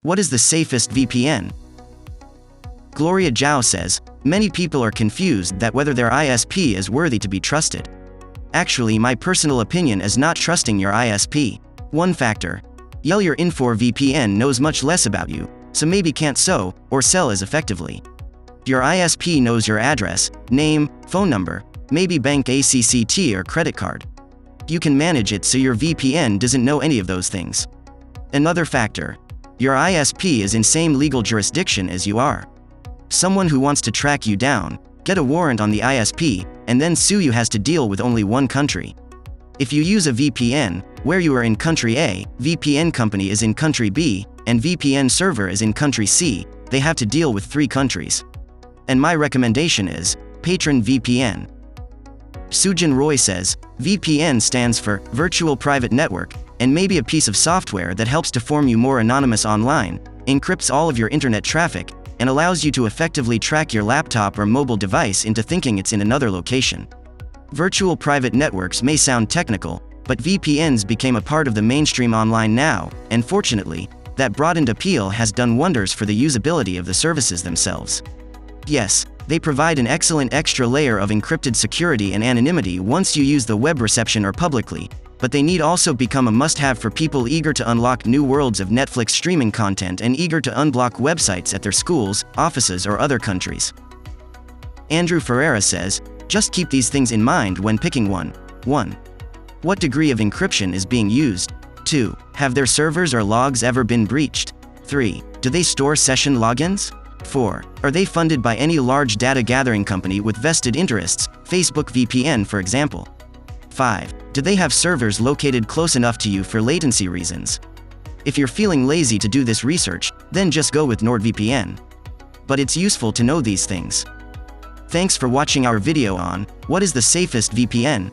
What is the safest VPN? Gloria Zhao says, many people are confused that whether their ISP is worthy to be trusted. Actually, my personal opinion is not trusting your ISP. One factor. Your infour VPN knows much less about you, so maybe can't sew or sell as effectively. Your ISP knows your address, name, phone number, maybe bank acct or credit card. You can manage it so your VPN doesn't know any of those things. Another factor. Your ISP is in same legal jurisdiction as you are. Someone who wants to track you down, get a warrant on the ISP, and then sue you has to deal with only one country. If you use a VPN, where you are in country A, VPN company is in country B, and VPN server is in country C, they have to deal with 3 countries. And my recommendation is PatronVPN. Sujin Roy says, VPN stands for Virtual Private Network, and maybe a piece of software that helps to form you more anonymous online, encrypts all of your internet traffic, and allows you to effectively track your laptop or mobile device into thinking it's in another location. Virtual private networks may sound technical, but VPNs became a part of the mainstream online now, and fortunately, that broadened appeal has done wonders for the usability of the services themselves. Yes, they provide an excellent extra layer of encrypted security and anonymity once you use the web reception or publicly, but they need also become a must-have for people eager to unlock new worlds of Netflix streaming content and eager to unblock websites at their schools, offices or other countries. Andrew Ferreira says, just keep these things in mind when picking one. 1. What degree of encryption is being used? 2. Have their servers or logs ever been breached? 3. Do they store session logins? 4. Are they funded by any large data gathering company with vested interests, Facebook VPN for example? 5. Do they have servers located close enough to you for latency reasons? If you're feeling lazy to do this research, then just go with NordVPN. But it's useful to know these things. Thanks for watching our video on what is the safest VPN.